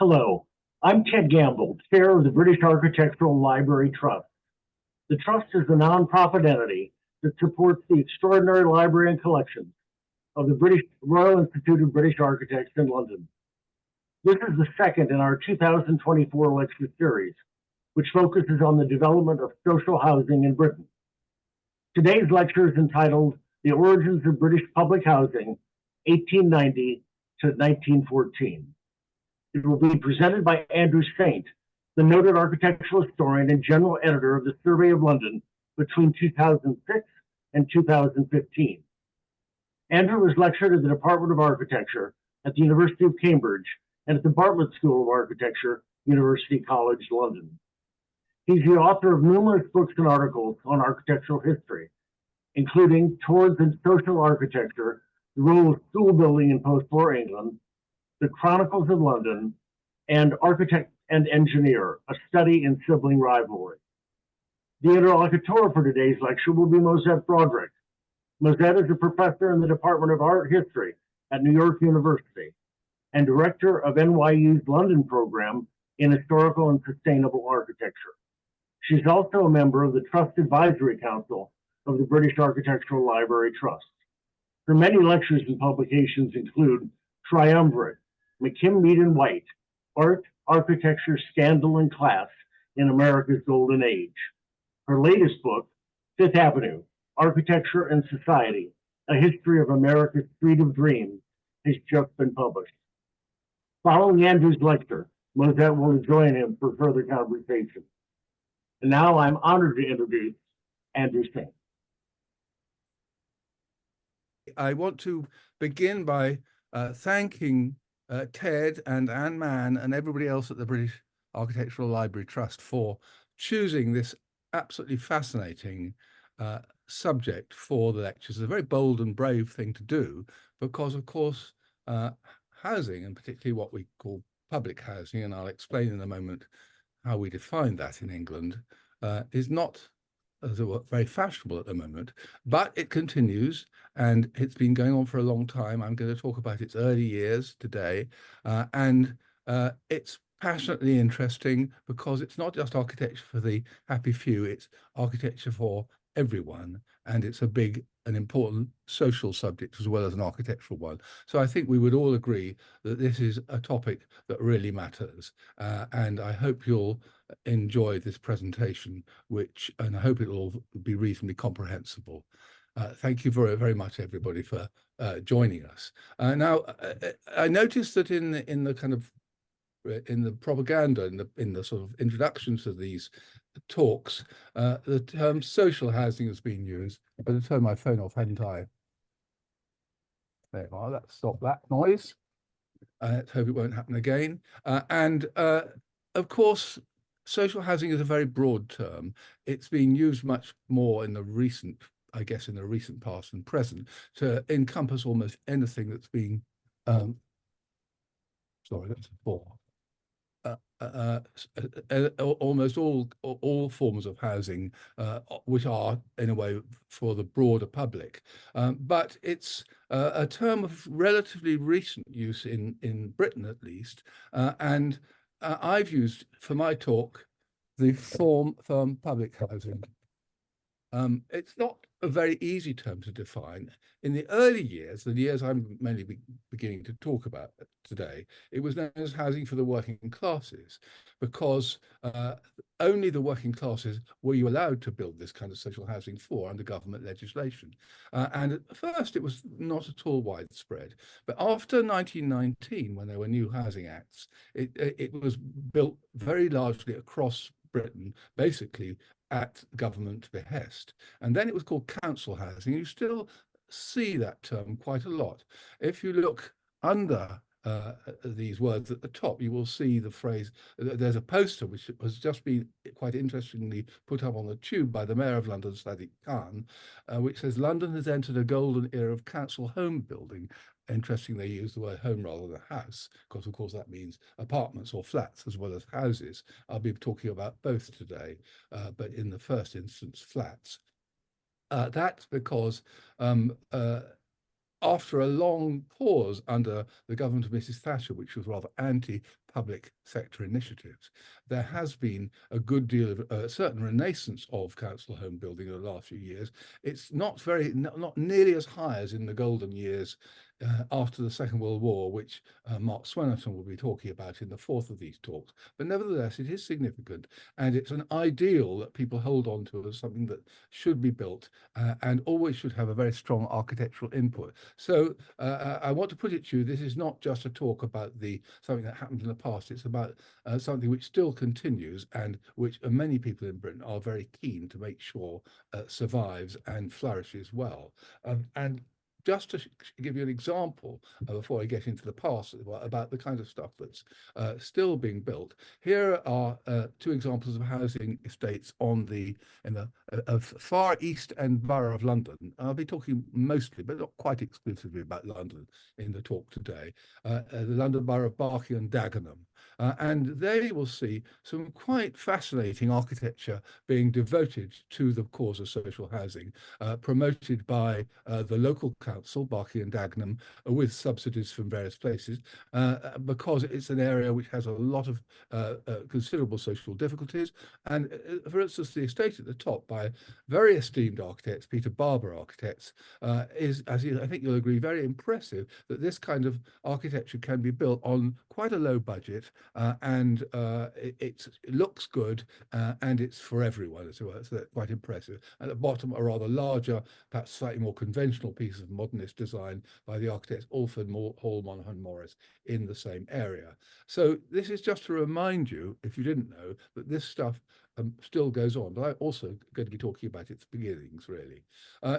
Hello, I'm Ted Gamble, Chair of the British Architectural Library Trust. The Trust is a nonprofit entity that supports the extraordinary library and collections of the Royal Institute of British Architects in London. This is the second in our 2024 lecture series, which focuses on the development of social housing in Britain. Today's lecture is entitled The Origins of British Public Housing, 1890 to 1914. It will be presented by Andrew Saint, the noted architectural historian and general editor of the Survey of London between 2006 and 2015. Andrew has lectured at the Department of Architecture at the University of Cambridge and at the Bartlett School of Architecture, University College London. He's the author of numerous books and articles on architectural history, including Towards and Social Architecture, the Role of School Building in Post-War England, The Chronicles of London, and Architect and Engineer, a study in sibling rivalry. The interlocutor for today's lecture will be Mosette Broderick. Mosette is a professor in the Department of Art History at New York University and director of NYU's London program in Historical and Sustainable Architecture. She's also a member of the Trust Advisory Council of the British Architectural Library Trust. Her many lectures and publications include Triumvirate, McKim, Mead and White, Art, Architecture, Scandal, and Class in America's Golden Age. Her latest book, Fifth Avenue, Architecture and Society, A History of America's Street of Dreams, has just been published. Following Andrew's lecture, Mosette will join him for further conversation. And now I'm honored to introduce Andrew Saint. I want to begin by thanking Ted and Anne Mann and everybody else at the British Architectural Library Trust for choosing this absolutely fascinating subject for the lectures. It's a very bold and brave thing to do because, of course, housing, and particularly what we call public housing, and I'll explain in a moment how we define that in England, is not, as it were, very fashionable at the moment, but it continues and it's been going on for a long time. I'm going to talk about its early years today, and it's passionately interesting because it's not just architecture for the happy few, it's architecture for everyone, and it's a big and important social subject as well as an architectural one. So I think we would all agree that this is a topic that really matters, and I hope you'll enjoy this presentation, and I hope it will be reasonably comprehensible. Thank you very, very much, everybody, for joining us. Now, I noticed that in the kind of in the propaganda, in the sort of introduction to these talks, the term social housing has been used. I better turn my phone off, hadn't I? There we are. Let's stop that noise. Let's hope it won't happen again. Of course, social housing is a very broad term. It's been used much more in the recent, I guess, in the recent past and present to encompass almost anything that's been, sorry, that's a bore. Almost all forms of housing, which are in a way for the broader public, but it's a term of relatively recent use in Britain, at least, and I've used for my talk the term public housing. It's not a very easy term to define. In the early years, the years I'm mainly beginning to talk about today, it was known as housing for the working classes, because only the working classes were you allowed to build this kind of social housing for under government legislation. And at first, it was not at all widespread. But after 1919, when there were new housing acts, it was built very largely across Britain, basically at government behest. And then it was called council housing. You still see that term quite a lot. If you look under these words at the top, you will see the phrase, there's a poster which has just been quite interestingly put up on the tube by the Mayor of London, Sadiq Khan, which says, London has entered a golden era of council home building. Interesting, they use the word home rather than house, because of course that means apartments or flats as well as houses. I'll be talking about both today, but in the first instance, flats. That's because after a long pause under the government of Mrs. Thatcher, which was rather public sector initiatives. There has been a good deal of a certain renaissance of council home building in the last few years. It's not nearly as high as in the golden years after the Second World War, which Mark Swanerton will be talking about in the fourth of these talks. But nevertheless, it is significant, and it's an ideal that people hold on to as something that should be built and always should have a very strong architectural input. So I want to put it to you, this is not just a talk about something that happened in the past. It's about something which still continues and which many people in Britain are very keen to make sure survives and flourishes well. And just to give you an example before I get into the past about the kind of stuff that's still being built, here are two examples of housing estates in the far east end borough of London. I'll be talking mostly, but not quite exclusively, about London in the talk today. The London borough of Barking and Dagenham. And there you will see some quite fascinating architecture being devoted to the cause of social housing, promoted by the local council, Barking and Dagenham, with subsidies from various places, because it's an area which has a lot of considerable social difficulties. And for instance, the estate at the top by very esteemed architects, Peter Barber Architects, is, I think you'll agree, very impressive that this kind of architecture can be built on quite a low budget, and it looks good, and it's for everyone as well. So that's quite impressive. At the bottom, a rather larger, perhaps slightly more conventional piece of modernist design by the architects Alfred Hall, Monaghan Morris in the same area. So this is just to remind you, if you didn't know, that this stuff still goes on, but I'm also going to be talking about its beginnings, really.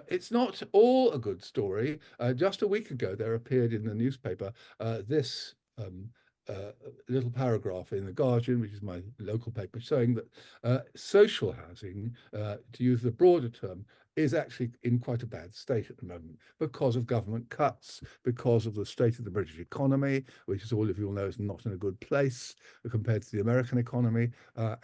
It's not all a good story. Just a week ago, there appeared in the newspaper this little paragraph in the Guardian, which is my local paper, showing that social housing, to use the broader term, is actually in quite a bad state at the moment because of government cuts, because of the state of the British economy, which, as all of you will know, is not in a good place compared to the American economy.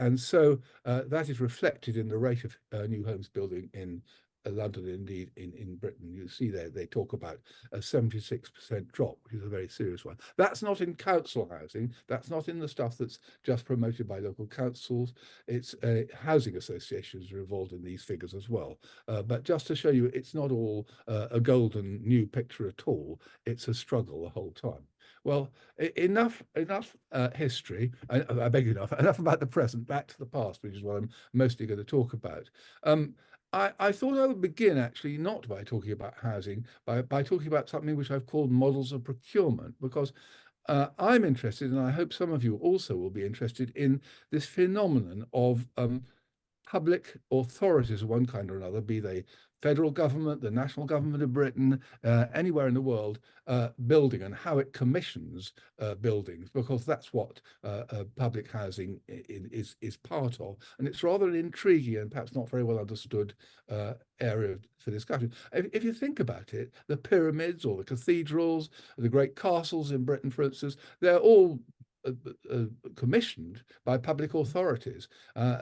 And so that is reflected in the rate of new homes building in London, indeed in Britain. You see there they talk about a 76% drop, which is a very serious one. That's not in council housing. That's not in the stuff that's just promoted by local councils. It's housing associations are involved in these figures as well. But just to show you, it's not all a golden new picture at all. It's a struggle the whole time. Well, enough history. I beg you, enough about the present. Back to the past, which is what I'm mostly going to talk about. I thought I would begin actually not by talking about housing, by talking about something which I've called models of procurement, because I'm interested, and I hope some of you also will be interested in this phenomenon of public authorities of one kind or another, be they federal government, the national government of Britain, anywhere in the world, building and how it commissions buildings, because that's what public housing is part of. And it's rather an intriguing and perhaps not very well understood area for discussion. If you think about it, the pyramids or the cathedrals, the great castles in Britain, for instance, they're all commissioned by public authorities.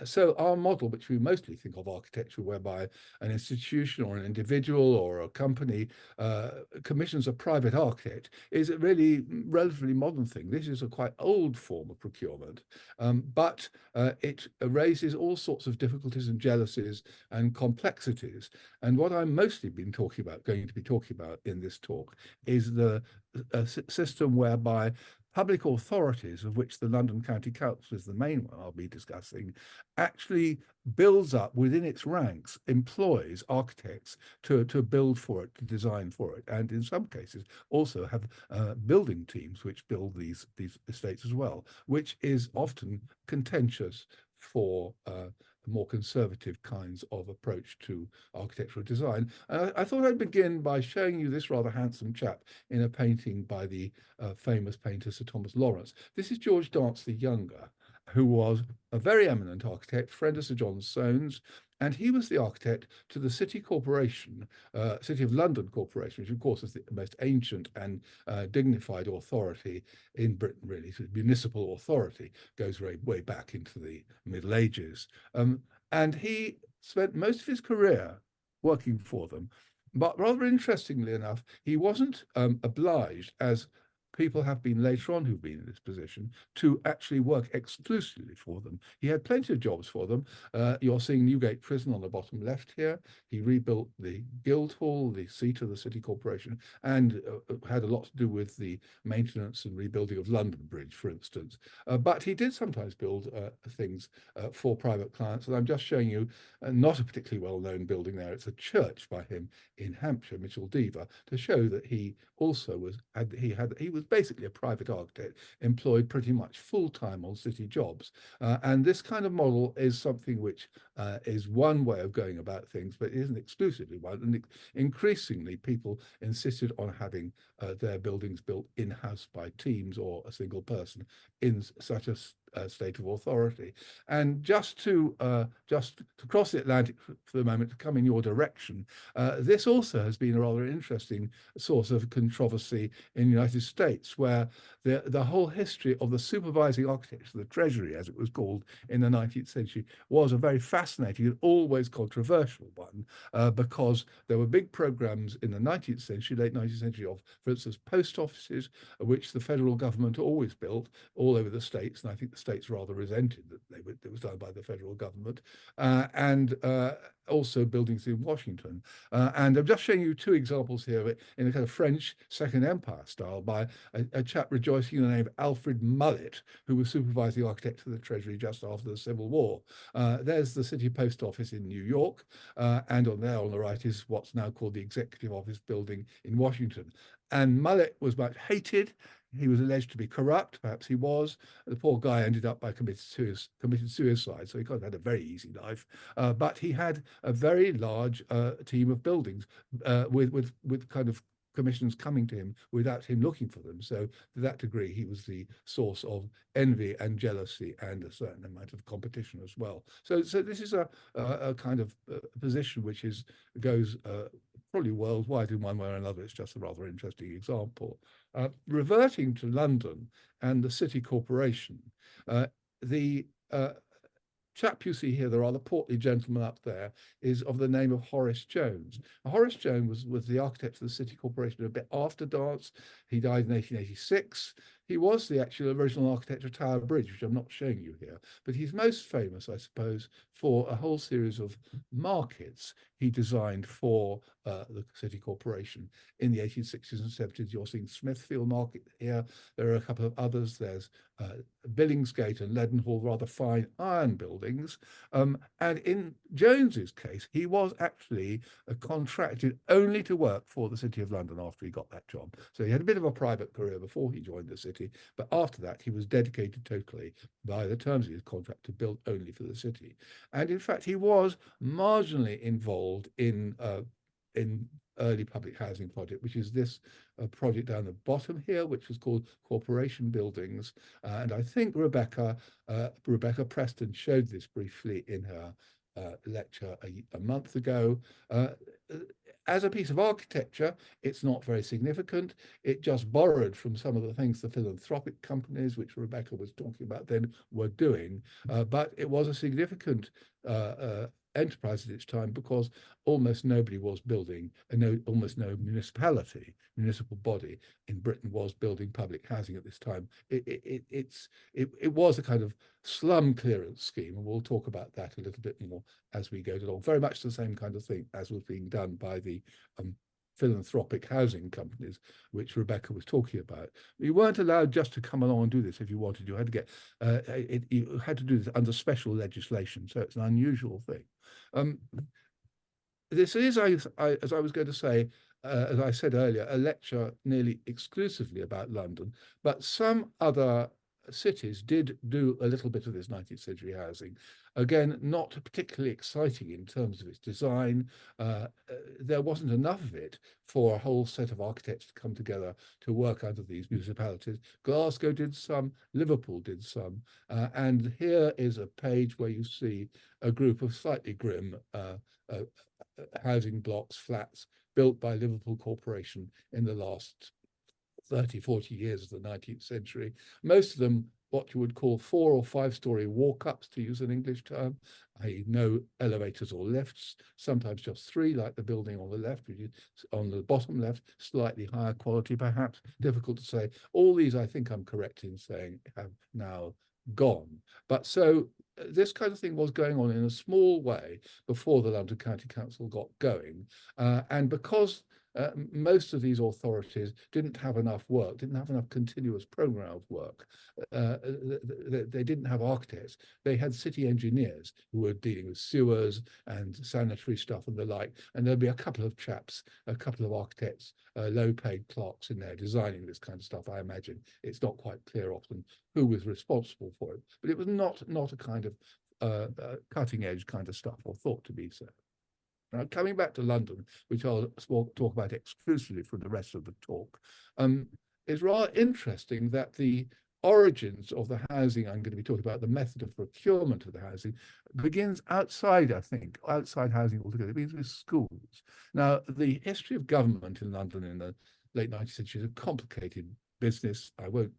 So our model, which we mostly think of architecture, whereby an institution or an individual or a company commissions a private architect, is a really relatively modern thing. This is a quite old form of procurement, but it raises all sorts of difficulties and jealousies and complexities. And what I'm mostly going to be talking about in this talk is the system whereby public authorities, of which the London County Council is the main one I'll be discussing, actually builds up within its ranks, employs architects to build for it, to design for it, and in some cases also have building teams which build these estates as well, which is often contentious for more conservative kinds of approach to architectural design. And I thought I'd begin by showing you this rather handsome chap in a painting by the famous painter Sir Thomas Lawrence. This is George Dance the Younger, who was a very eminent architect, friend of Sir John Soane's, and he was the architect to the City Corporation, City of London Corporation, which of course is the most ancient and dignified authority in Britain, really. So municipal authority goes way back into the Middle Ages. And he spent most of his career working for them. But rather interestingly enough, he wasn't obliged, as people have been later on who've been in this position to actually work exclusively for them. He had plenty of jobs for them. You're seeing Newgate Prison on the bottom left here. He rebuilt the Guildhall, the seat of the City Corporation, and had a lot to do with the maintenance and rebuilding of London Bridge, for instance. But he did sometimes build things for private clients. And I'm just showing you not a particularly well-known building there. It's a church by him in Hampshire, Micheldever, to show that he also was he was basically a private architect employed pretty much full-time on city jobs. And this kind of model is something which is one way of going about things, but it isn't exclusively one. And increasingly, people insisted on having their buildings built in-house by teams or a single person in such a state of authority. And just to cross the Atlantic for the moment, to come in your direction, this also has been a rather interesting source of controversy in the United States, where the whole history of the supervising architecture, the Treasury, as it was called in the 19th century, was a very fascinating and always controversial one, because there were big programs in the 19th century, late 19th century, of, for instance, post offices, which the federal government always built all over the states, and I think the states rather resented that it was done by the federal government, and also buildings in Washington. And I'm just showing you two examples here in a kind of French Second Empire style by a chap rejoicing in the name of Alfred Mullet, who was supervising architect of the Treasury just after the Civil War. There's the City Post Office in New York, and on there on the right is what's now called the Executive Office building in Washington. And Mullet was much hated. He was alleged to be corrupt, perhaps he was. The poor guy ended up by committed suicide, so he kind of had a very easy life. But he had a very large team of buildings with kind of commissions coming to him without him looking for them. So to that degree, he was the source of envy and jealousy and a certain amount of competition as well. So this is a kind of position which goes probably worldwide in one way or another. It's just a rather interesting example. Reverting to London and the City Corporation, the chap you see here, the rather portly gentleman up there, is of the name of Horace Jones. Now, Horace Jones was the architect of the City Corporation a bit after Dance. He died in 1886. He was the actual original architect of Tower Bridge, which I'm not showing you here, but he's most famous, I suppose, for a whole series of markets he designed for the City Corporation in the 1860s and 70s. You're seeing Smithfield Market here. There are a couple of others. There's Billingsgate and Leadenhall, rather fine iron buildings. And in Jones's case, he was actually contracted only to work for the City of London after he got that job. So he had a bit of a private career before he joined the city, but after that, he was dedicated totally by the terms of his contract to build only for the city. And in fact, he was marginally involved in early public housing project, which is this project down the bottom here, which was called Corporation Buildings. And I think Rebecca Preston showed this briefly in her lecture a month ago. As a piece of architecture, it's not very significant. It just borrowed from some of the things the philanthropic companies, which Rebecca was talking about then, were doing. But it was a significant enterprise at its time because almost nobody was building, almost no municipal body in Britain was building public housing at this time. It was a kind of slum clearance scheme, and we'll talk about that a little bit more as we go along. Very much the same kind of thing as was being done by the philanthropic housing companies, which Rebecca was talking about. You weren't allowed just to come along and do this if you wanted. You had to get you had to do this under special legislation, so it's an unusual thing. This is, as I was going to say, as I said earlier, a lecture nearly exclusively about London, but some other cities did do a little bit of this 19th century housing. Again, not particularly exciting in terms of its design. There wasn't enough of it for a whole set of architects to come together to work under these municipalities. Glasgow did some, Liverpool did some, and here is a page where you see a group of slightly grim housing blocks, flats, built by Liverpool Corporation in the last 30, 40 years of the 19th century. Most of them what you would call 4 or 5-story walk-ups, to use an English term, i.e. no elevators or lifts, sometimes just 3, like the building on the left, which is on the bottom left, slightly higher quality perhaps, difficult to say. All these, I think I'm correct in saying, have now gone. But so this kind of thing was going on in a small way before the London County Council got going. And because most of these authorities didn't have enough work, didn't have enough continuous program of work. They didn't have architects. They had city engineers who were dealing with sewers and sanitary stuff and the like. And there'd be a couple of chaps, a couple of architects, low-paid clerks in there designing this kind of stuff, I imagine. It's not quite clear often who was responsible for it, but it was not a kind of cutting-edge kind of stuff, or thought to be so. Now, coming back to London, which I'll talk about exclusively for the rest of the talk, it's rather interesting that the origins of the housing I'm going to be talking about, the method of procurement of the housing, begins outside, I think, outside housing altogether. It begins with schools. Now, the history of government in London in the late 19th century is a complicated business. I won't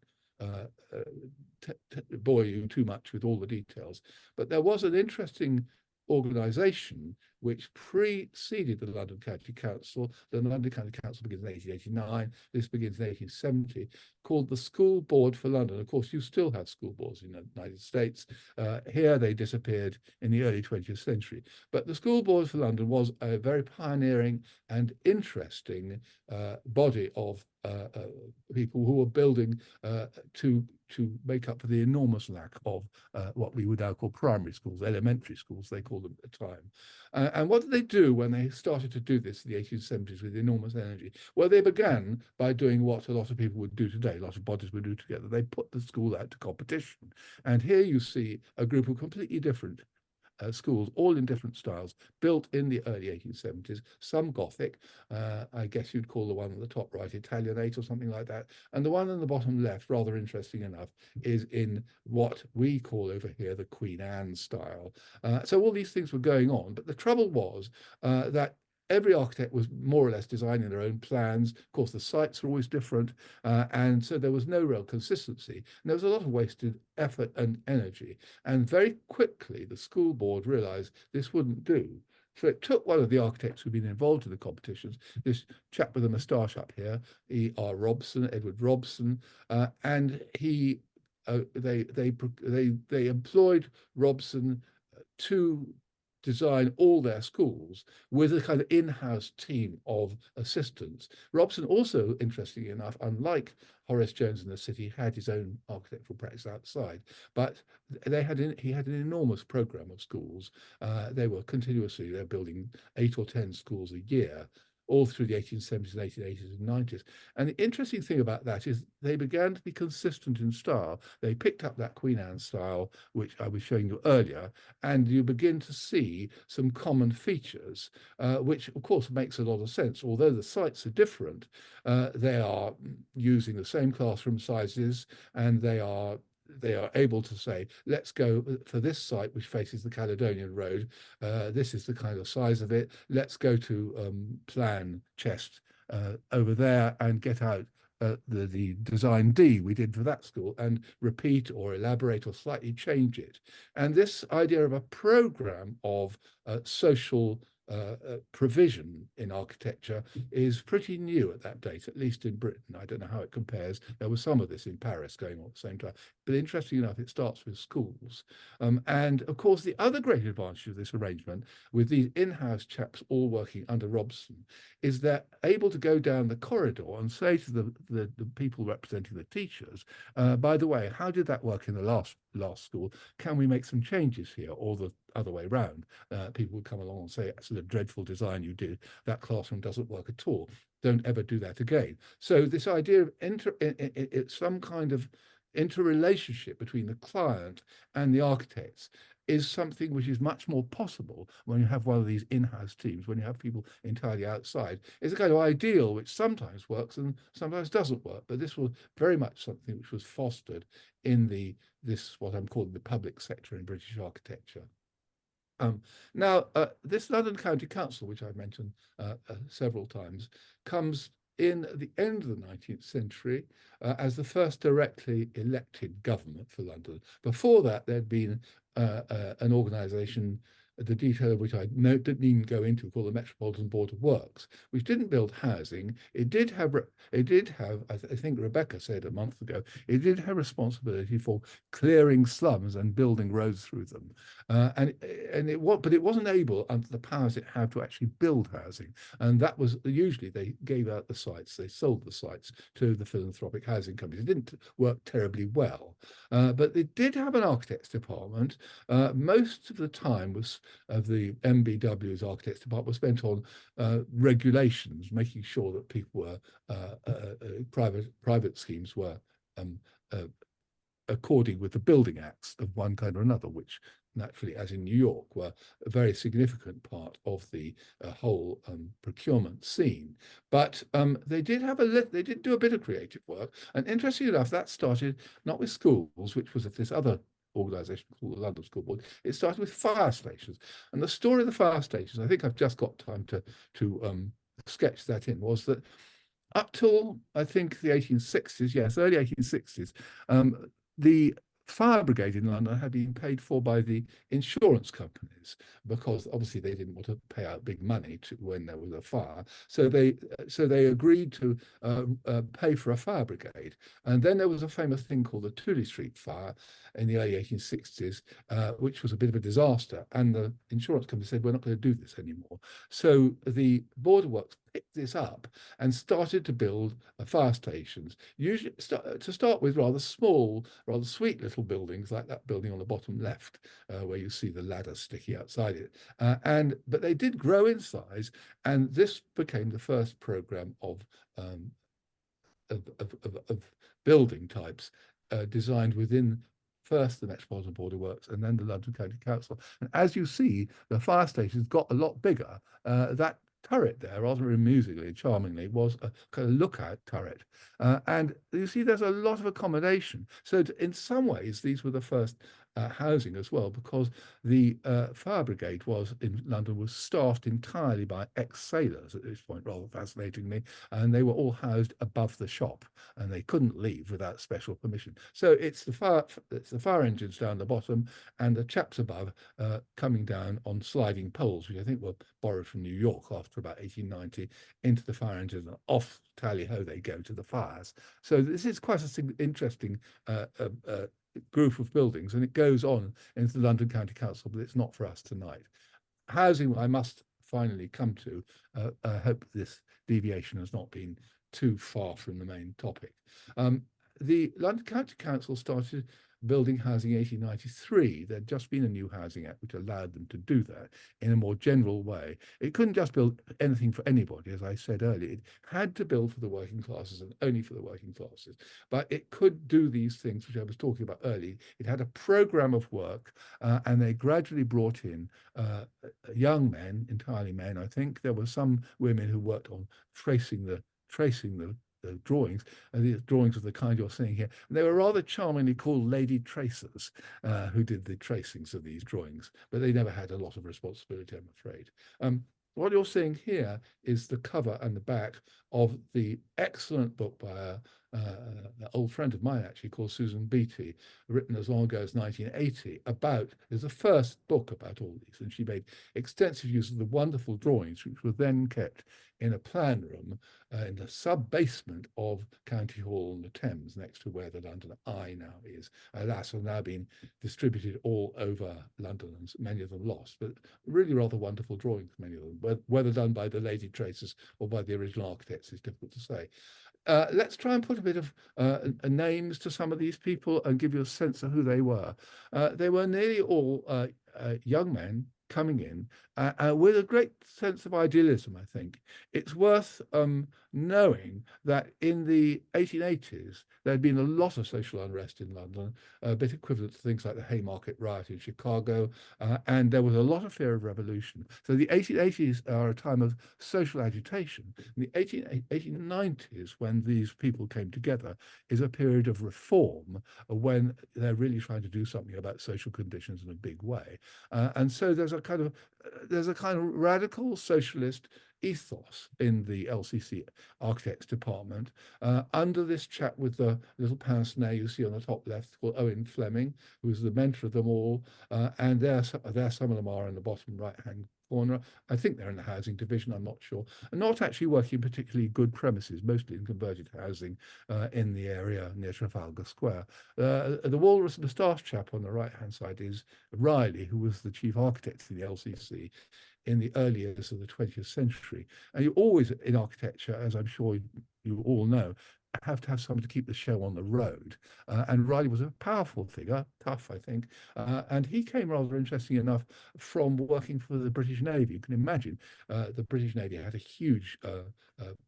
bore you too much with all the details, but there was an interesting organization which preceded the London County Council. The London County Council begins in 1889. This begins in 1870, called the School Board for London. Of course, you still have school boards in the United States. Here they disappeared in the early 20th century. But the School Board for London was a very pioneering and interesting body of people who were building to make up for the enormous lack of what we would now call primary schools, elementary schools, they called them at the time. And what did they do when they started to do this in the 1870s with enormous energy? Well, they began by doing what a lot of people would do today, a lot of bodies would do together. They put the school out to competition. And here you see a group of completely different schools, all in different styles, built in the early 1870s, some Gothic, I guess you'd call the one on the top right Italianate or something like that. And the one on the bottom left, rather interesting enough, is in what we call over here the Queen Anne style. So all these things were going on, but the trouble was that every architect was more or less designing their own plans. Of course, the sites were always different. And so there was no real consistency. And there was a lot of wasted effort and energy. And very quickly, the school board realized this wouldn't do. So it took one of the architects who'd been involved in the competitions, this chap with a moustache up here, E.R. Robson, Edward Robson, and they employed Robson to design all their schools with a kind of in-house team of assistants. Robson also, interestingly enough, unlike Horace Jones in the city, had his own architectural practice outside, but he had an enormous program of schools. They're building 8 or 10 schools a year, all through the 1870s and 1880s and 90s. And the interesting thing about that is they began to be consistent in style. They picked up that Queen Anne style, which I was showing you earlier, and you begin to see some common features, which of course makes a lot of sense. Although the sites are different, they are using the same classroom sizes, and they are able to say, let's go for this site, which faces the Caledonian Road. This is the kind of size of it. Let's go to plan chest over there and get out the design D we did for that school and repeat or elaborate or slightly change it. And this idea of a program of social provision in architecture is pretty new at that date, at least in Britain. I don't know how it compares. There was some of this in Paris going on at the same time. But interestingly enough, it starts with schools. And of course, the other great advantage of this arrangement, with these in-house chaps all working under Robson, is they're able to go down the corridor and say to the people representing the teachers, by the way, how did that work in the last school? Can we make some changes here? Or the other way around. People would come along and say, that's a dreadful design you did. That classroom doesn't work at all. Don't ever do that again. So this idea of some kind of interrelationship between the client and the architects is something which is much more possible when you have one of these in-house teams, when you have people entirely outside. It's a kind of ideal which sometimes works and sometimes doesn't work, but this was very much something which was fostered in this what I'm calling the public sector in British architecture. Now, this London County Council, which I've mentioned several times, comes in the end of the 19th century as the first directly elected government for London. Before that, there'd been an organisation, the detail of which I didn't even go into, called the Metropolitan Board of Works, which didn't build housing. It did have, I think Rebecca said a month ago, it did have responsibility for clearing slums and building roads through them. But it wasn't able, under the powers it had, to actually build housing. And that was usually they gave out the sites, they sold the sites to the philanthropic housing companies. It didn't work terribly well, but it did have an architects department. Most of the time of the MBW's architects department was spent on regulations, making sure that people were private schemes were according with the building acts of one kind or another, which naturally, as in New York, were a very significant part of the whole procurement scene. But they did do a bit of creative work, and interestingly enough, that started not with schools, which was this other organisation called the London School Board. It started with fire stations, and the story of the fire stations, I think I've just got time to sketch that in, was that up till I think the 1860s, yes, early 1860s, the fire brigade in London had been paid for by the insurance companies, because obviously they didn't want to pay out big money when there was a fire. So they agreed to pay for a fire brigade. And then there was a famous thing called the Tooley Street fire in the early 1860s, which was a bit of a disaster. And the insurance company said, we're not going to do this anymore. So the Board of Works picked this up and started to build fire stations, usually to start with rather small, rather sweet little buildings, like that building on the bottom left, where you see the ladder sticking outside it. But they did grow in size, and this became the first program of building types designed within first the Metropolitan Board of Works and then the London County Council. And as you see, the fire stations got a lot bigger. That turret there, rather amusingly and charmingly, was a kind of lookout turret. And you see there's a lot of accommodation. So in some ways, these were the first housing as well, because the fire brigade in London was staffed entirely by ex-sailors at this point, rather fascinatingly, and they were all housed above the shop, and they couldn't leave without special permission. So it's the fire engines down the bottom and the chaps above coming down on sliding poles, which I think were borrowed from New York after about 1890, into the fire engines, and off tally-ho they go to the fires. So this is quite an interesting group of buildings, and it goes on into the London County Council, but it's not for us tonight. Housing, I must finally come to. I hope this deviation has not been too far from the main topic. The London County Council started building housing in 1893. There'd just been a new Housing Act which allowed them to do that in a more general way. It couldn't just build anything for anybody, as I said earlier. It had to build for the working classes and only for the working classes. But it could do these things which I was talking about earlier. It had a program of work, and they gradually brought in young men, entirely men, I think. There were some women who worked on tracing the drawings, and the drawings of the kind you're seeing here. And they were rather charmingly called lady tracers, who did the tracings of these drawings, but they never had a lot of responsibility, I'm afraid. What you're seeing here is the cover and the back of the excellent book by an old friend of mine, actually, called Susan Beattie, written as long ago as 1980, is the first book about all these. And she made extensive use of the wonderful drawings, which were then kept in a plan room in the sub-basement of County Hall on the Thames, next to where the London Eye now is. Alas, have now been distributed all over London, and many of them lost, but really rather wonderful drawings, many of them. Whether done by the lady tracers or by the original architects is difficult to say. Let's try and put a bit of names to some of these people and give you a sense of who they were. They were nearly all young men coming in with a great sense of idealism, I think. It's worth knowing that in the 1880s, there had been a lot of social unrest in London, a bit equivalent to things like the Haymarket riot in Chicago, and there was a lot of fear of revolution. So the 1880s are a time of social agitation. In the 1890s, when these people came together, is a period of reform, when they're really trying to do something about social conditions in a big way. And so there's a kind of radical socialist ethos in the LCC architects department under this chap with the little pince nez you see on the top left called Owen Fleming, who's the mentor of them all. And there some of them are in the bottom right-hand corner. I think they're in the housing division, I'm not sure. And not actually working particularly good premises, mostly in converted housing in the area near Trafalgar Square. The walrus moustache chap on the right-hand side is Riley, who was the chief architect of the LCC in the early years of the 20th century. And you always, in architecture, as I'm sure you all know, have to have someone to keep the show on the road. And Riley was a powerful figure, tough, I think. And he came rather interesting enough from working for the British Navy. You can imagine the British Navy had a huge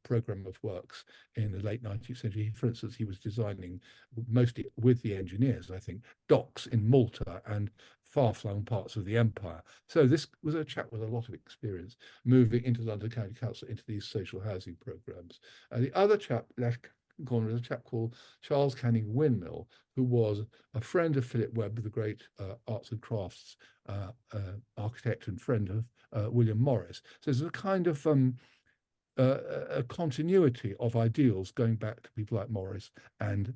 program of works in the late 19th century. For instance, he was designing, mostly with the engineers, I think, docks in Malta and far-flung parts of the empire. So this was a chap with a lot of experience moving into London County Council into these social housing programs. The other chap, left corner, is a chap called Charles Canning Windmill, who was a friend of Philip Webb, the great arts and crafts architect and friend of William Morris. So there's a kind of a continuity of ideals going back to people like Morris and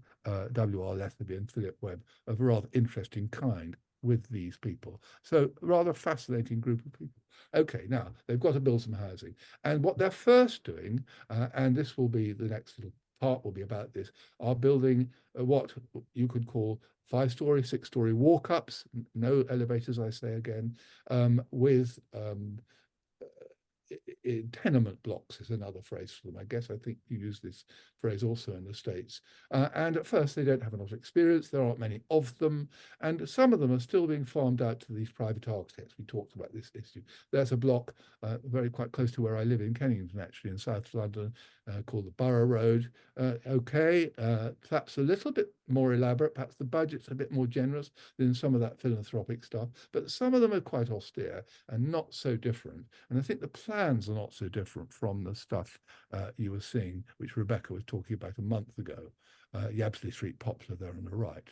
W.R. Letheby and Philip Webb of a rather interesting kind with these people. So rather fascinating group of people. Okay, now they've got to build some housing. And what they're first doing, and this will be the next little part will be about this, are building what you could call 5-story, 6-story walk-ups, no elevators, I say again, with tenement blocks is another phrase for them. I guess I think you use this phrase also in the States. And at first they don't have a lot of experience. There aren't many of them. And some of them are still being farmed out to these private architects. We talked about this issue. There's a block very quite close to where I live in Kennington, actually, in South London, called the Borough Road. Perhaps a little bit more elaborate. Perhaps the budget's a bit more generous than some of that philanthropic stuff. But some of them are quite austere and not so different. And I think the plans are not so different from the stuff you were seeing, which Rebecca was talking about a month ago, Yabsley Street Poplar there on the right.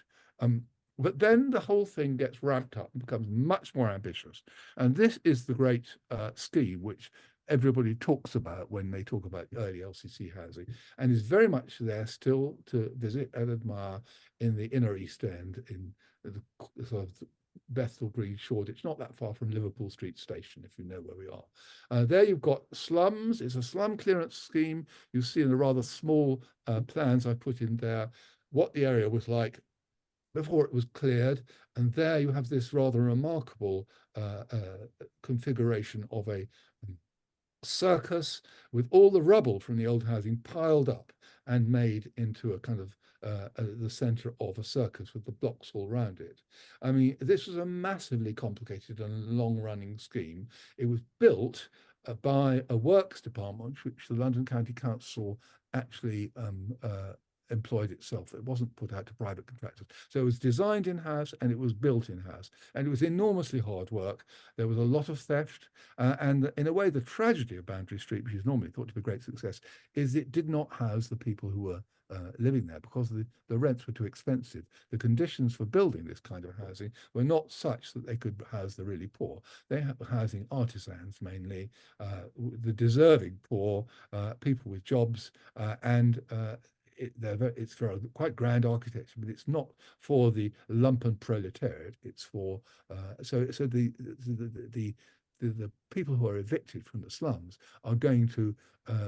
But then the whole thing gets ramped up and becomes much more ambitious. And this is the great scheme which everybody talks about when they talk about early LCC housing, and is very much there still to visit and admire in the inner East End, in the sort of Bethnal Green, Shoreditch, not that far from Liverpool Street Station, if you know where we are. There you've got slums. It's a slum clearance scheme. You see in the rather small plans I put in there what the area was like before it was cleared. And there you have this rather remarkable configuration of a circus with all the rubble from the old housing piled up and made into a kind of the center of a circus with the blocks all around it. I mean, this was a massively complicated and long-running scheme. It was built by a works department, which the London County Council actually employed itself. It wasn't put out to private contractors. So it was designed in-house and it was built in-house. And it was enormously hard work. There was a lot of theft. And in a way, the tragedy of Boundary Street, which is normally thought to be a great success, is it did not house the people who were living there because the rents were too expensive. The conditions for building this kind of housing were not such that they could house the really poor. They were housing artisans mainly, the deserving poor, people with jobs, and it's for quite grand architecture, but it's not for the lumpen proletariat. It's for the people who are evicted from the slums are going to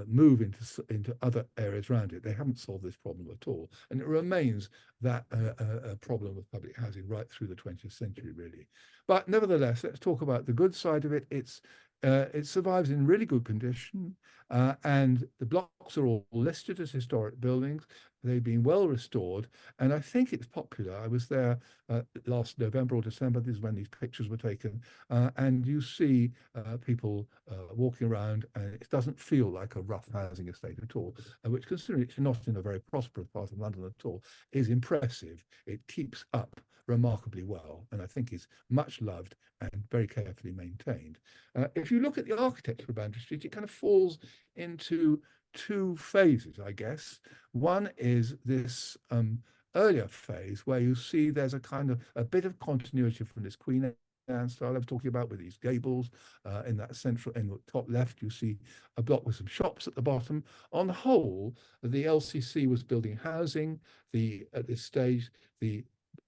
move into other areas around it. They haven't solved this problem at all, and it remains that a problem of public housing right through the 20th century, really. But nevertheless, let's talk about the good side of it. It survives in really good condition, and the blocks are all listed as historic buildings. They've been well restored, and I think it's popular. I was there last November or December. This is when these pictures were taken, and you see people walking around, and it doesn't feel like a rough housing estate at all, which, considering it's not in a very prosperous part of London at all, is impressive. It keeps up remarkably well, and I think is much loved and very carefully maintained. If you look at the architecture of Boundary Street, it kind of falls into two phases, I guess. One is this earlier phase where you see there's a kind of a bit of continuity from this Queen style I was talking about with these gables. In that central, in the top left, you see a block with some shops at the bottom. On the whole, the LCC was building housing. At this stage, the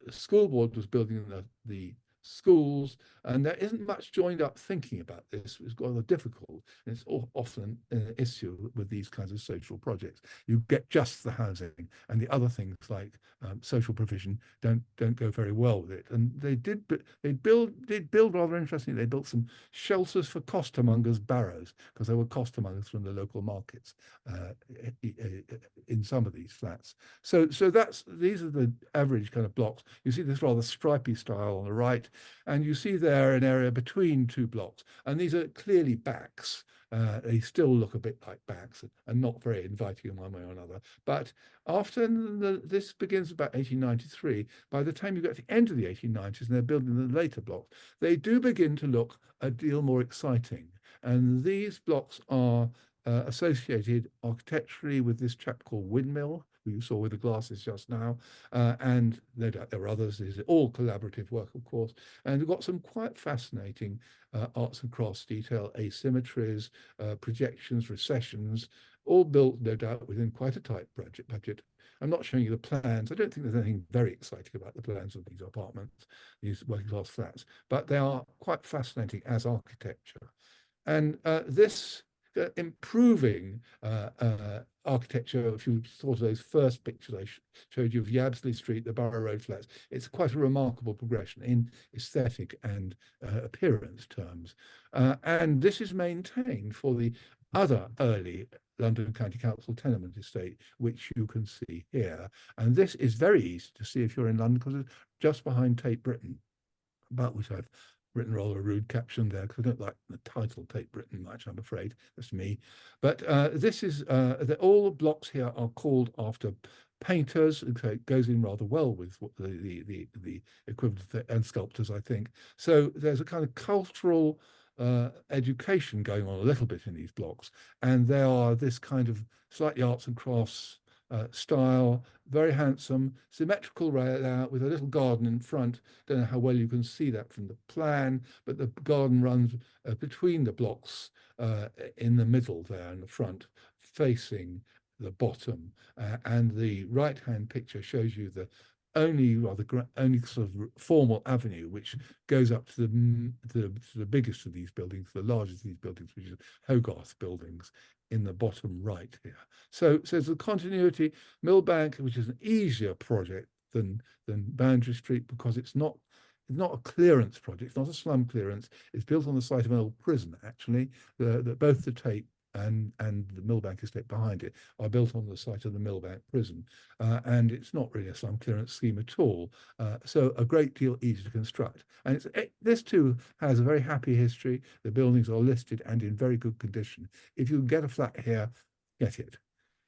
school board was building the schools, and there isn't much joined up thinking about this. It's rather difficult, and it's often an issue with these kinds of social projects. You get just the housing, and the other things like social provision don't go very well with it. And they did build rather interestingly. They built some shelters for costermongers' barrows, because there were costermongers from the local markets in some of these flats. So these are the average kind of blocks. You see this rather stripy style on the right, and you see there an area between two blocks, and these are clearly backs. They still look a bit like backs and not very inviting in one way or another. But after this begins about 1893, by the time you get to the end of the 1890s and they're building the later blocks, they do begin to look a deal more exciting. And these blocks are associated architecturally with this chap called Windmill, who you saw with the glasses just now, and no doubt there are others. This is all collaborative work, of course, and we've got some quite fascinating arts and crafts detail, asymmetries, projections, recessions, all built, no doubt, within quite a tight budget. I'm not showing you the plans. I don't think there's anything very exciting about the plans of these apartments, these working class flats, but they are quite fascinating as architecture. And this improving architecture, if you thought of those first pictures I showed you of Yabsley Street, the Borough Road flats, it's quite a remarkable progression in aesthetic and appearance terms. And this is maintained for the other early London County Council tenement estate, which you can see here. And this is very easy to see if you're in London, because it's just behind Tate Britain, about which I've written rather a rude caption there, because I don't like the title Tate Britain much, I'm afraid. That's me. But this is, all the blocks here are called after painters, so it goes in rather well with what the equivalent, and sculptors, I think. So there's a kind of cultural education going on a little bit in these blocks, and they are this kind of slightly arts and crafts style, very handsome, symmetrical layout with a little garden in front. Don't know how well you can see that from the plan, but the garden runs between the blocks in the middle there in the front, facing the bottom. And the right-hand picture shows you the only sort of formal avenue which goes up to the biggest of these buildings, the largest of these buildings, which is Hogarth Buildings, in the bottom right here. So there's a continuity. Millbank, which is an easier project than Boundary Street, because it's not a clearance project, it's not a slum clearance. It's built on the site of an old prison, actually. Both the Tate and the Millbank estate behind it are built on the site of the Millbank prison. And it's not really a slum clearance scheme at all. So a great deal easier to construct. And this too has a very happy history. The buildings are listed and in very good condition. If you get a flat here, get it.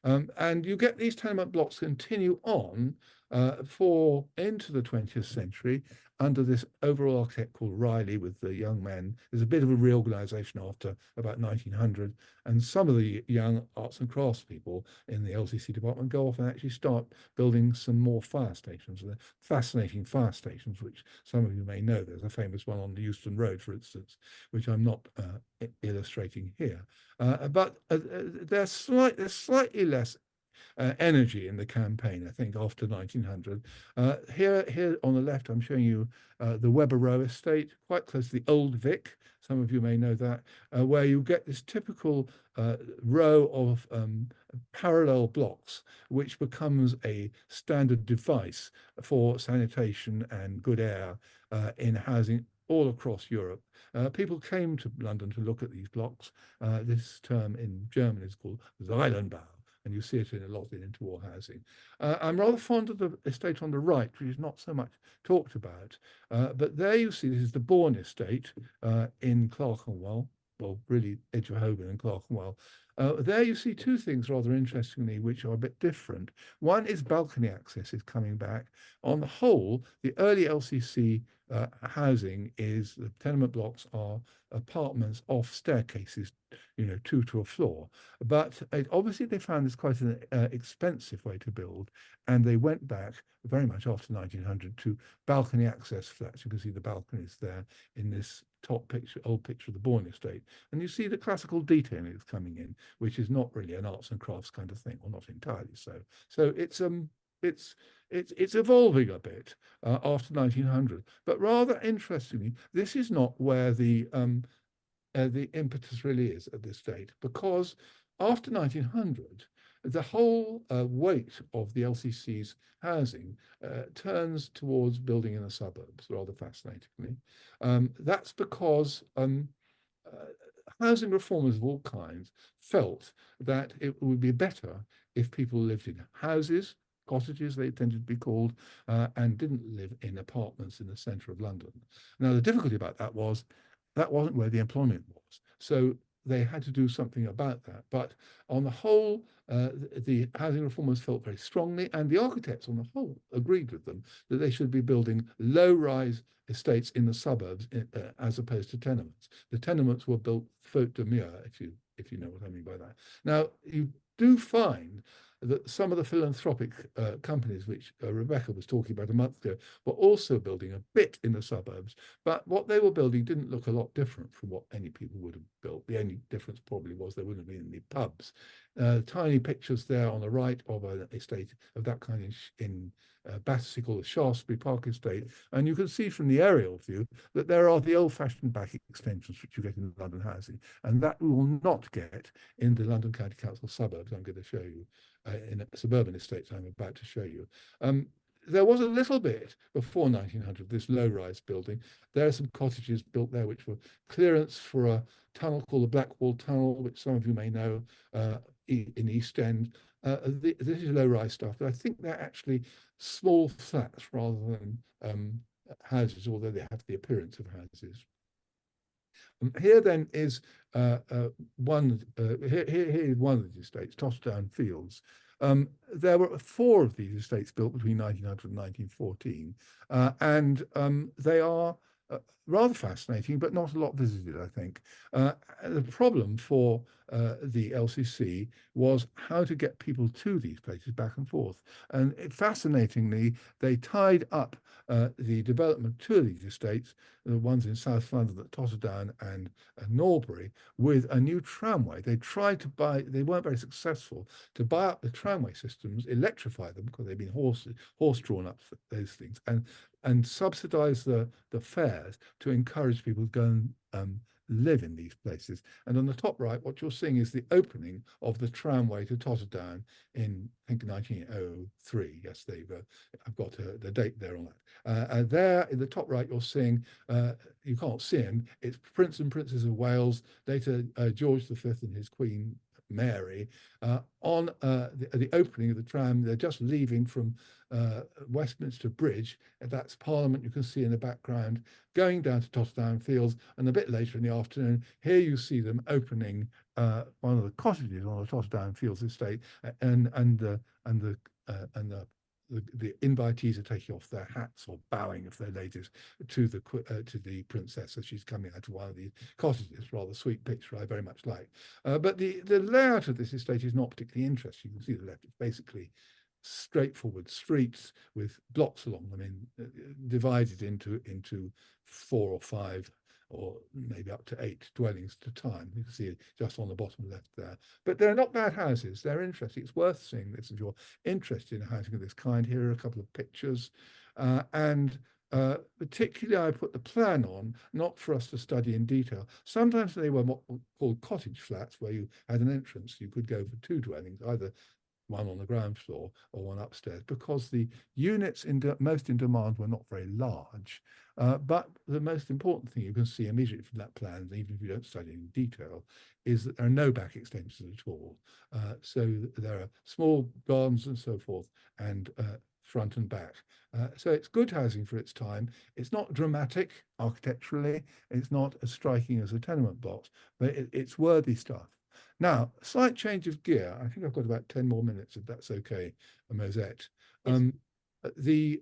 And you get these tenement blocks continue on for into the 20th century under this overall architect called Riley with the young men. There's a bit of a reorganization after about 1900, and some of the young arts and crafts people in the LCC department go off and actually start building some more fire stations. They're fascinating fire stations, which some of you may know. There's a famous one on the Euston Road, for instance, which I'm not illustrating here. But there's slightly less energy in the campaign, I think, after 1900. Here on the left, I'm showing you the Weber Row estate, quite close to the Old Vic. Some of you may know that, where you get this typical row of parallel blocks, which becomes a standard device for sanitation and good air in housing all across Europe. People came to London to look at these blocks. This term in German is called Zeilenbau, and you see it in a lot in interwar housing. I'm rather fond of the estate on the right, which is not so much talked about, but there you see this is the Bourne estate in Clerkenwell. well, really Edge of Holborn and Clerkenwell. There you see two things rather interestingly, which are a bit different. One is balcony access is coming back. On the whole, the early LCC housing is the tenement blocks are apartments off staircases, two to a floor. But obviously they found this quite an expensive way to build, and they went back very much after 1900 to balcony access flats. You can see the balconies there in this top picture, old picture of the Bourne estate, and you see the classical detailing is coming in, which is not really an arts and crafts kind of thing, or not entirely so. So it's evolving a bit after 1900, but rather interestingly, this is not where the impetus really is at this date, because after 1900, the whole weight of the LCC's housing turns towards building in the suburbs, rather fascinatingly. That's because housing reformers of all kinds felt that it would be better if people lived in houses, cottages they tended to be called, and didn't live in apartments in the centre of London. Now, the difficulty about that was that wasn't where the employment was. So they had to do something about that. But on the whole, the housing reformers felt very strongly, and the architects on the whole agreed with them that they should be building low-rise estates in the suburbs as opposed to tenements. The tenements were built faute de mieux, if you know what I mean by that. Now, you do find that some of the philanthropic companies, which Rebecca was talking about a month ago, were also building a bit in the suburbs, but what they were building didn't look a lot different from what any people would have built. The only difference probably was there wouldn't have been any pubs. Tiny pictures there on the right of an estate of that kind in Battersea called the Shaftesbury Park Estate, and you can see from the aerial view that there are the old-fashioned back extensions which you get in London housing, and that we will not get in the London County Council suburbs. I'm going to show you in suburban estates I'm about to show you. There was a little bit before 1900, this low-rise building. There are some cottages built there which were clearance for a tunnel called the Blackwall Tunnel, which some of you may know in East End. This is low-rise stuff, but I think they're actually small flats rather than houses, although they have the appearance of houses. Here then is here is one of the estates, Totterdown Fields. There were 4 of these estates built between 1900 and 1914, and they are rather fascinating, but not a lot visited, I think. The problem for the LCC was how to get people to these places back and forth. And fascinatingly, they tied up the development to these estates, the ones in South London at Totterdown and Norbury, with a new tramway. They tried to buy, they weren't very successful, to buy up the tramway systems, electrify them because they've been horse-drawn up for those things, and subsidize the fares to encourage people to go and live in these places. And on the top right, what you're seeing is the opening of the tramway to Totterdown in, I think, 1903. Yes, I've got the date there on that. And there in the top right, you're seeing, you can't see him, it's Prince and Princess of Wales, later George V and his Queen Mary, on the opening of the tram. They're just leaving from Westminster Bridge. That's Parliament, you can see in the background, going down to Totterdown Fields, and a bit later in the afternoon, here you see them opening one of the cottages on the Totterdown Fields estate, and the invitees are taking off their hats or bowing if they're ladies to the princess as she's coming out of one of the cottages. Rather sweet picture I very much like. But the layout of this estate is not particularly interesting. You can see the left, it's basically straightforward streets with blocks along them, divided into 4 or 5 or maybe up to 8 dwellings at a time. You can see it just on the bottom left there. But they're not bad houses. They're interesting. It's worth seeing this if you're interested in housing of this kind. Here are a couple of pictures. Particularly, I put the plan on, not for us to study in detail. Sometimes they were what were called cottage flats, where you had an entrance. You could go for 2 dwellings, either one on the ground floor or one upstairs, because the units most in demand were not very large. But the most important thing you can see immediately from that plan, even if you don't study in detail, is that there are no back extensions at all. So there are small gardens and so forth, and front and back. So it's good housing for its time. It's not dramatic architecturally. It's not as striking as a tenement blocks, but it's worthy stuff. Now, a slight change of gear. I think I've got about 10 more minutes, if that's okay, Mosette. Yes. The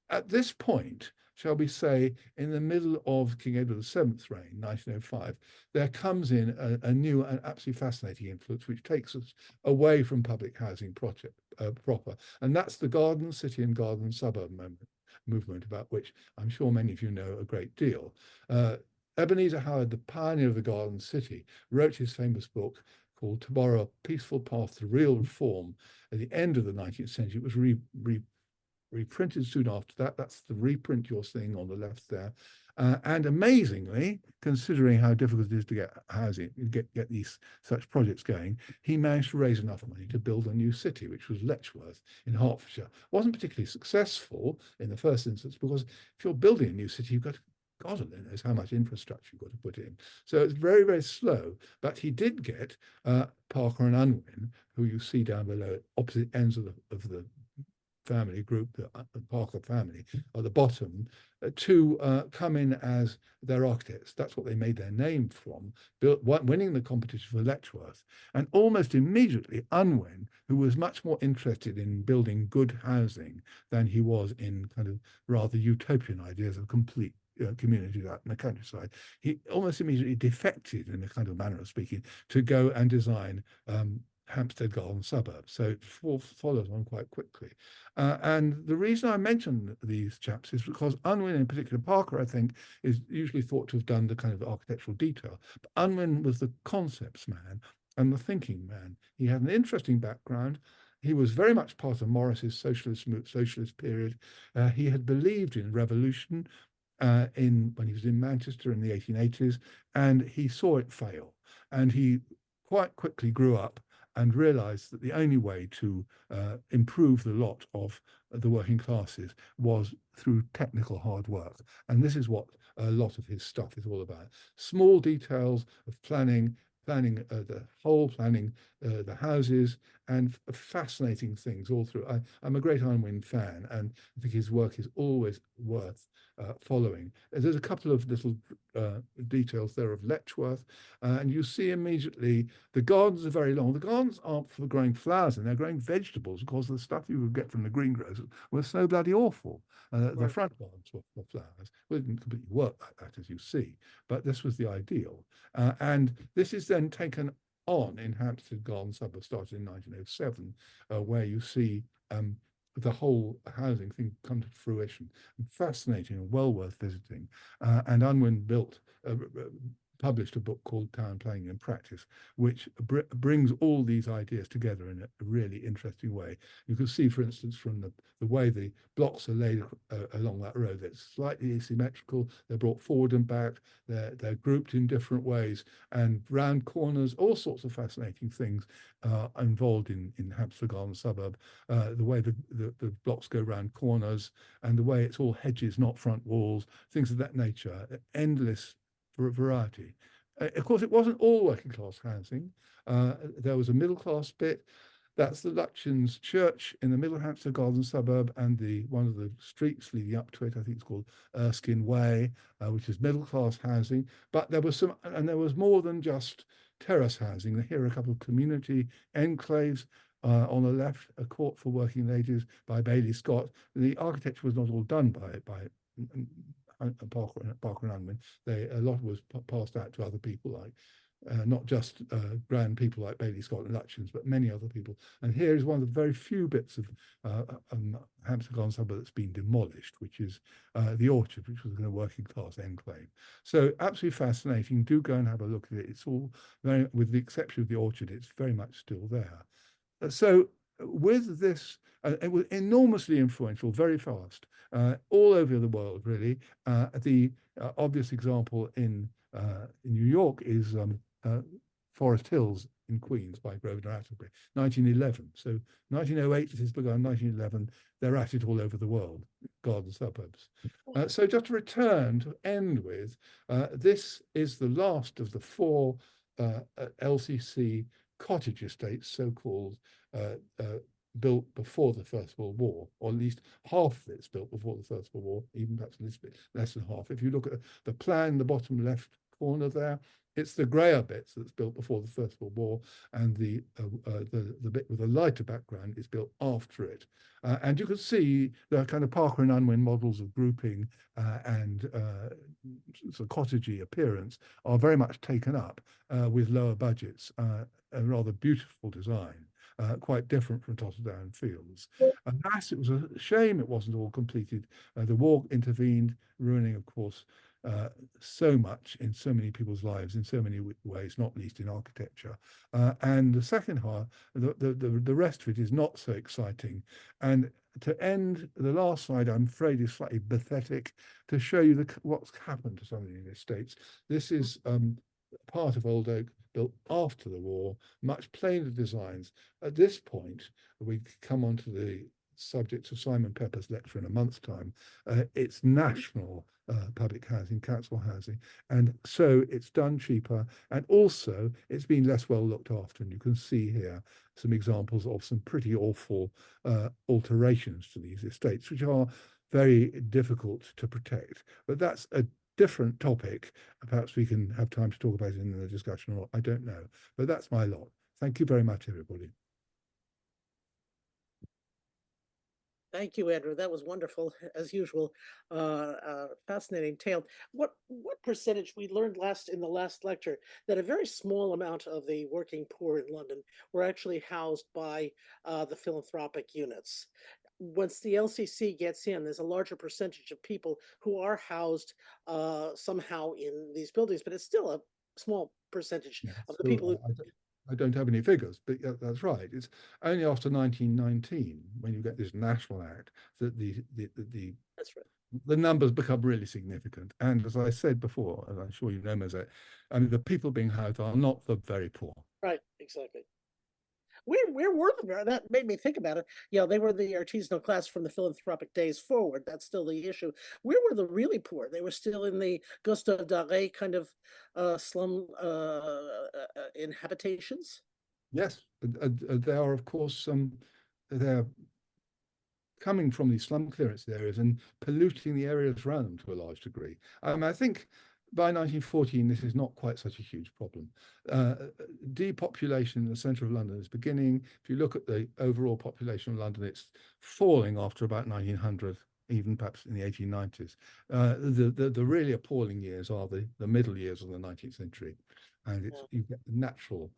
At this point, shall we say, in the middle of King Edward VII's reign, 1905, there comes in a new and absolutely fascinating influence, which takes us away from public housing project proper. And that's the garden city and garden suburb movement, about which I'm sure many of you know a great deal. Ebenezer Howard, the pioneer of the garden city, wrote his famous book called To Borrow a Peaceful Path to Real Reform at the end of the 19th century. It was reprinted soon after that. That's the reprint you're seeing on the left there. And amazingly, considering how difficult it is to get housing, get these such projects going, he managed to raise enough money to build a new city, which was Letchworth in Hertfordshire. Wasn't particularly successful in the first instance, because if you're building a new city, you've got God only knows how much infrastructure you've got to put in. So it's very, very slow. But he did get Parker and Unwin, who you see down below, opposite ends of the family group, the Parker family, at the bottom, to come in as their architects. That's what they made their name from, winning the competition for Letchworth. And almost immediately, Unwin, who was much more interested in building good housing than he was in kind of rather utopian ideas of complete communities out in the countryside, he almost immediately defected, in a kind of manner of speaking, to go and design Hampstead Garden suburbs. So it follows on quite quickly. And the reason I mention these chaps is because Unwin, in particular, Parker, I think, is usually thought to have done the kind of architectural detail. But Unwin was the concepts man and the thinking man. He had an interesting background. He was very much part of Morris's socialist period. He had believed in revolution when he was in Manchester in the 1880s, and he saw it fail. And he quite quickly grew up and realized that the only way to improve the lot of the working classes was through technical hard work. And this is what a lot of his stuff is all about. Small details of planning the whole planning, the houses, and fascinating things all through. I'm a great Unwin fan, and I think his work is always worth following. There's a couple of little details there of Letchworth, and you see immediately the gardens are very long. The gardens aren't for growing flowers, and they're growing vegetables, because the stuff you would get from the greengrocers was so bloody awful. The front gardens were for flowers. Well, it didn't completely work like that, as you see, but this was the ideal. And this is then taken on in Hampstead Garden Suburb, started in 1907, where you see the whole housing thing come to fruition. Fascinating and well worth visiting. And Unwin published a book called Town Planning in Practice, which brings all these ideas together in a really interesting way. You can see, for instance, from the way the blocks are laid along that road, that's slightly asymmetrical. They're brought forward and back. They're grouped in different ways, and round corners, all sorts of fascinating things involved in Hampstead Garden Suburb. The way the blocks go round corners, and the way it's all hedges, not front walls, things of that nature. Endless variety. Of course, it wasn't all working class housing. There was a middle class bit. That's the Lutyens Church in the Middle Hampstead Garden Suburb, and one of the streets leading up to it, I think it's called Erskine Way, which is middle class housing. But there was there was more than just terrace housing. Here are a couple of community enclaves. On the left, a court for working ladies by Bailey Scott. The architecture was not all done by Parker and Unwin. A lot was passed out to other people, like not just grand people like Bailey Scott and Lutyens, but many other people. And here is one of the very few bits of Hampstead Garden Suburb that's been demolished, which is the Orchard, which was a working class enclave. So absolutely fascinating. Do go and have a look at it. It's all very, with the exception of the Orchard, it's very much still there. So with this, it was enormously influential, very fast, all over the world, really. The obvious example in New York is Forest Hills in Queens by Grosvenor Atterbury, 1911. So 1908 this has begun, 1911, they're at it all over the world, garden suburbs. So just to return to end with, this is the last of the 4 LCC cottage estates, so-called, built before the First World War, or at least half of it's built before the First World War, even perhaps a little bit less than half. If you look at the plan in the bottom left corner there, it's the grayer bits that's built before the First World War, and the bit with a lighter background is built after it. And you can see the kind of Parker and Unwin models of grouping and sort of cottagey appearance are very much taken up with lower budgets, a rather beautiful design. Quite different from Totterdown Fields. Alas, it was a shame it wasn't all completed. The war intervened, ruining, of course, so much in so many people's lives in so many ways, not least in architecture. And the second half, the rest of it is not so exciting. And to end, the last slide, I'm afraid, is slightly pathetic to show you what's happened to some of the estates. This is part of Old Oak, built after the war, much plainer designs. At this point, we come on to the subject of Simon Pepper's lecture in a month's time. It's national public housing, council housing, and so it's done cheaper, and also it's been less well looked after. And you can see here some examples of some pretty awful alterations to these estates, which are very difficult to protect. But that's a different topic. Perhaps we can have time to talk about it in the discussion, or I don't know. But that's my lot. Thank you very much, everybody. Thank you, Andrew. That was wonderful, as usual. Fascinating tale. What percentage we learned in the last lecture that a very small amount of the working poor in London were actually housed by the philanthropic units. Once the LCC gets in, there's a larger percentage of people who are housed somehow in these buildings, but it's still a small percentage of the people who. I don't have any figures, but that's right. It's only after 1919, when you get this National Act, that That's right. The numbers become really significant. And as I said before, as I'm sure you know, Mosette, I mean, the people being housed are not the very poor. Right, exactly. Where were them? That made me think about it. Yeah, they were the artisanal class from the philanthropic days forward. That's still the issue. Where were the really poor? They were still in the Gustave Doré kind of slum inhabitations. Yes, they are, of course, they're coming from these slum clearance areas and polluting the areas around them to a large degree. I think by 1914, this is not quite such a huge problem. Depopulation in the centre of London is beginning. If you look at the overall population of London, it's falling after about 1900, even perhaps in the 1890s. The really appalling years are the middle years of the 19th century. And you get the natural,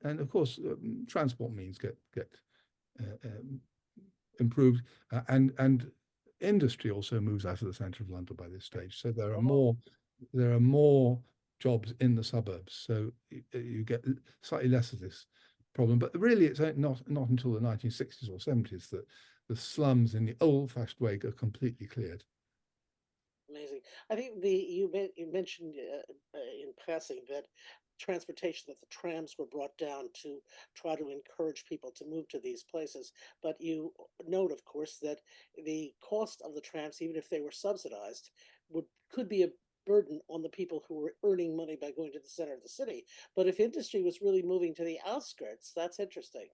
and of course, transport means get improved, and industry also moves out of the centre of London by this stage. So there are more jobs in the suburbs. So you get slightly less of this problem. But really, it's not until the 1960s or 70s that the slums in the old-fashioned way are completely cleared. Amazing. I think you mentioned in passing that transportation, that the trams were brought down to try to encourage people to move to these places. But you note, of course, that the cost of the trams, even if they were subsidized, could be a burden on the people who were earning money by going to the center of the city. But if industry was really moving to the outskirts, that's interesting.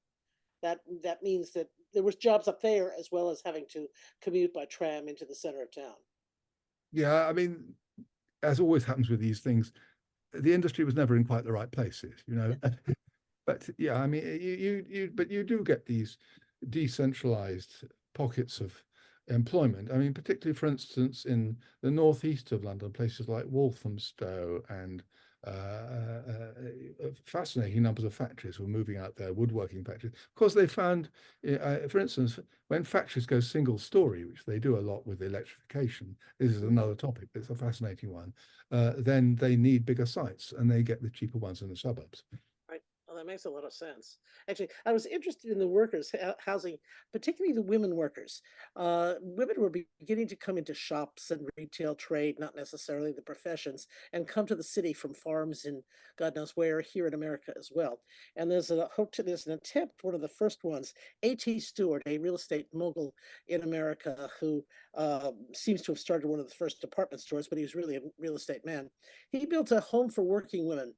That means that there was jobs up there as well as having to commute by tram into the center of town. Yeah, I mean, as always happens with these things, the industry was never in quite the right places, you know. But yeah, I mean, you do get these decentralized pockets of employment. I mean, particularly, for instance, in the northeast of London, places like Walthamstow and fascinating numbers of factories were moving out there, woodworking factories. Of course, they found, for instance, when factories go single story, which they do a lot with electrification, this is another topic, it's a fascinating one, then they need bigger sites and they get the cheaper ones in the suburbs. Right. Well, that makes a lot of sense. Actually, I was interested in the workers housing, particularly the women workers. Women were beginning to come into shops and retail trade, not necessarily the professions, and come to the city from farms in God knows where here in America as well. And there's an attempt, one of the first ones, A.T. Stewart, a real estate mogul in America who seems to have started one of the first department stores, but he was really a real estate man. He built a home for working women,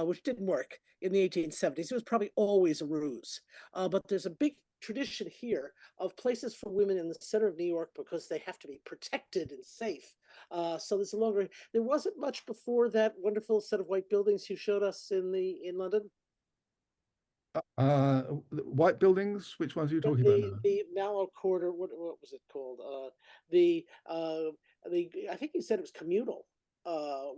which didn't work in the 1870s. It was probably always a ruse. But there's a big tradition here of places for women in the center of New York because they have to be protected and safe. So there's a longer. There wasn't much before that wonderful set of white buildings you showed us in London. White buildings, which ones are you talking about now? The Mallow Quarter. What was it called? The uh, the I think you said it was communal.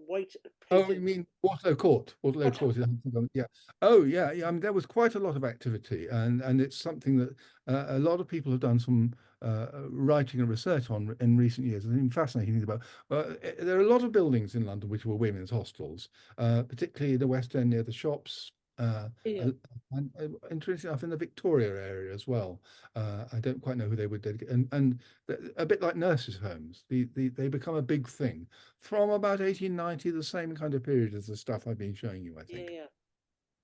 White Oh, you painted. mean Waterloo Court? Waterloo Waterloo. Court, yeah. Oh, yeah, yeah. I mean, there was quite a lot of activity, and it's something that a lot of people have done some writing and research on in recent years. It's been fascinating about. There are a lot of buildings in London which were women's hostels, particularly the West End near the shops. Yeah. And interesting enough in the Victoria area as well. I don't quite know who they would dedicate, and a bit like nurses' homes, they become a big thing from about 1890, the same kind of period as the stuff I've been showing you, I Yeah, think. yeah.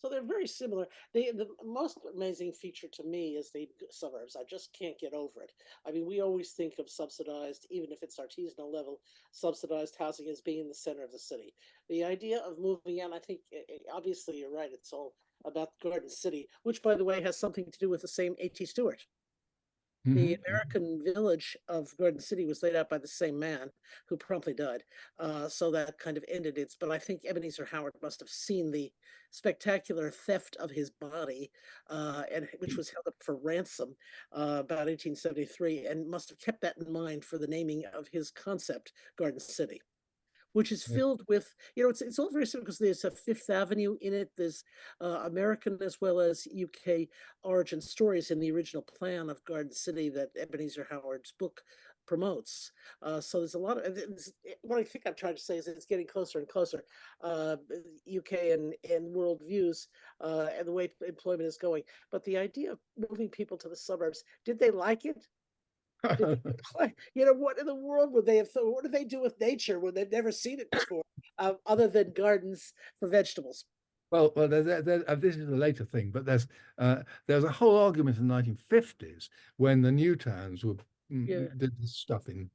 So they're very similar. The most amazing feature to me is the suburbs. I just can't get over it. I mean, we always think of subsidized, even if it's artisanal level, subsidized housing as being in the center of the city. The idea of moving in, I think, obviously you're right. It's all about Garden City, which, by the way, has something to do with the same A.T. Stewart. The Mhm. American village of Garden City was laid out by the same man who promptly died. So that kind of ended it. But I think Ebenezer Howard must have seen the spectacular theft of his body, and which was held up for ransom about 1873, and must have kept that in mind for the naming of his concept, Garden City, which is Yeah. filled with, it's all very simple because there's a Fifth Avenue in it. There's American as well as UK origin stories in the original plan of Garden City that Ebenezer Howard's book promotes. So there's a lot of, what I think I'm trying to say is it's getting closer and closer. UK and world views and the way employment is going. But the idea of moving people to the suburbs, did they like it? Did they play? What in the world would they have thought? What do they do with nature when they've never seen it before, other than gardens for vegetables? Well, this is a later thing, but there's a whole argument in the 1950s when the new towns were Yeah, did this stuff in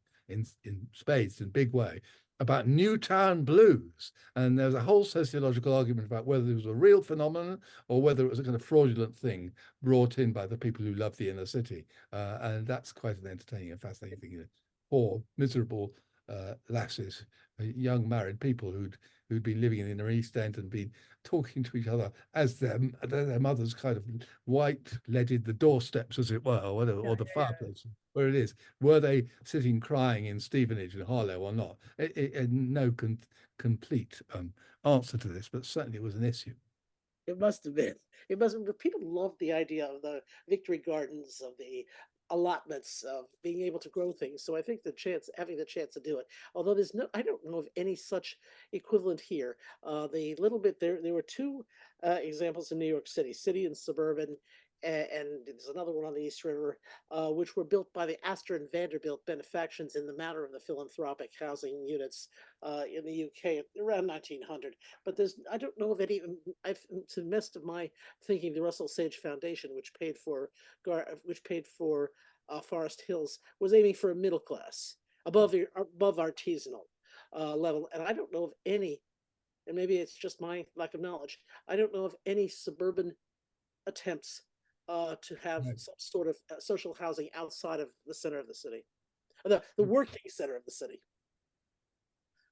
spades in big way about new town blues, and there's a whole sociological argument about whether it was a real phenomenon or whether it was a kind of fraudulent thing brought in by the people who love the inner city, and that's quite an entertaining and fascinating thing. Poor, miserable lasses, young married people who'd been living in the inner East End and been talking to each other as their mothers kind of white leaded the doorsteps, as it were, or whatever, yeah, or the yeah. fireplace where it is. Were they sitting crying in Stevenage and Harlow or not? No complete answer to this, but certainly it was an issue. It must have been. It must have. People loved the idea of the victory gardens, of the allotments, of being able to grow things. So I think having the chance to do it. Although I don't know of any such equivalent here. The little bit there were two examples in New York City, City and Suburban, and there's another one on the East River, which were built by the Astor and Vanderbilt benefactions in the matter of the philanthropic housing units in the UK around 1900. But I don't know of any. To the best of my thinking, the Russell Sage Foundation, which paid for Forest Hills, was aiming for a middle class above artisanal level, and I don't know of any. And maybe it's just my lack of knowledge. I don't know of any suburban attempts to have Right, some sort of social housing outside of the center of the city, the working center of the city,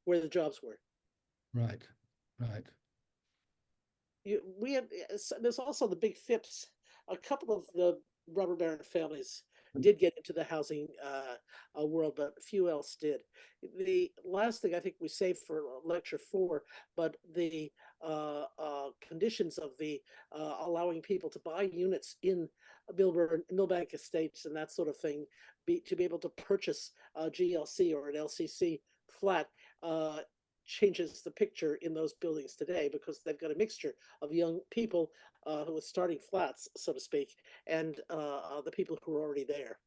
where the jobs were. right, right. We had there's also the big Phipps. A couple of the robber baron families did get into the housing world, but few else did. The last thing I think we saved for lecture 4, but the conditions of the allowing people to buy units in Millbank estates and that sort of thing, to be able to purchase a GLC or an LCC flat. Changes the picture in those buildings today because they've got a mixture of young people with starting flats, so to speak, and the people who are already there.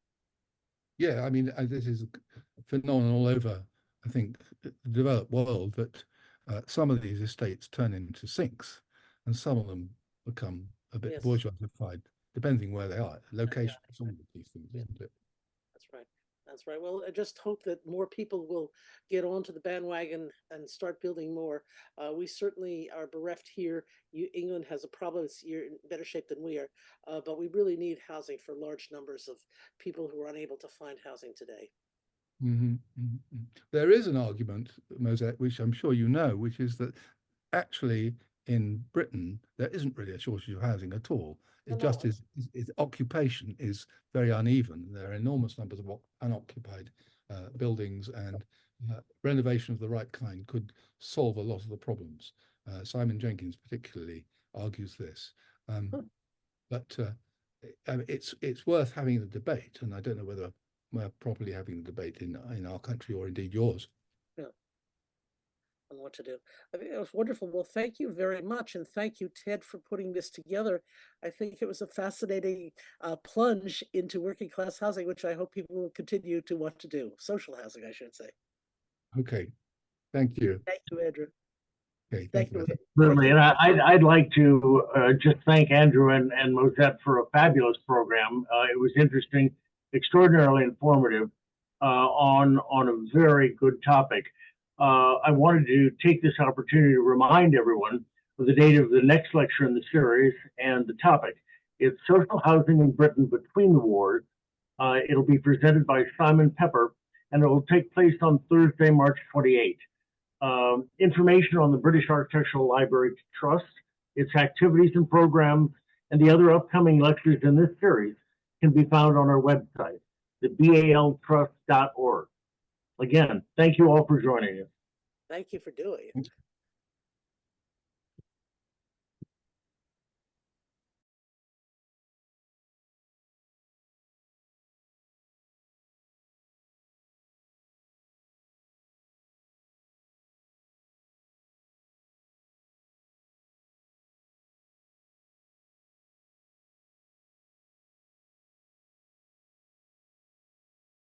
Yeah, I mean, this is a phenomenon all over, I think, the developed world, that some of these estates turn into sinks and some of them become a bit Yes. bourgeoisified, depending where they are. Location Yeah, is all of these things, yeah. isn't it? That's right. That's right. Well, I just hope that more people will get onto the bandwagon and start building more. We certainly are bereft here. England has a problem. You're in better shape than we are, but we really need housing for large numbers of people who are unable to find housing today. There is an argument, Mosette, which I'm sure you know, which is that actually in Britain there isn't really a shortage of housing at all. It No, just no. is occupation is very uneven. There are enormous numbers of unoccupied buildings, and renovation of the right kind could solve a lot of the problems. Simon Jenkins particularly argues this, but I mean, it's worth having the debate, and I don't know whether we're properly having the debate in our country or indeed yours. Yeah. On what to do. I think it was wonderful. Well, thank you very much. And thank you, Ted, for putting this together. I think it was a fascinating plunge into working class housing, which I hope people will continue to want to do. Social housing, I should say. Okay, thank you. Thank you, Andrew. Okay, Thank thank you. you. Certainly, and I'd like to just thank Andrew and Mosette for a fabulous program. It was interesting, extraordinarily informative, on a very good topic. I wanted to take this opportunity to remind everyone of the date of the next lecture in the series and the topic. It's Social Housing in Britain Between the Wars. It'll be presented by Simon Pepper, and it will take place on Thursday, March 28th. Information on the British Architectural Library Trust, its activities and programs, and the other upcoming lectures in this series can be found on our website, the baltrust.org. Again, thank you all for joining us. Thank you for doing it.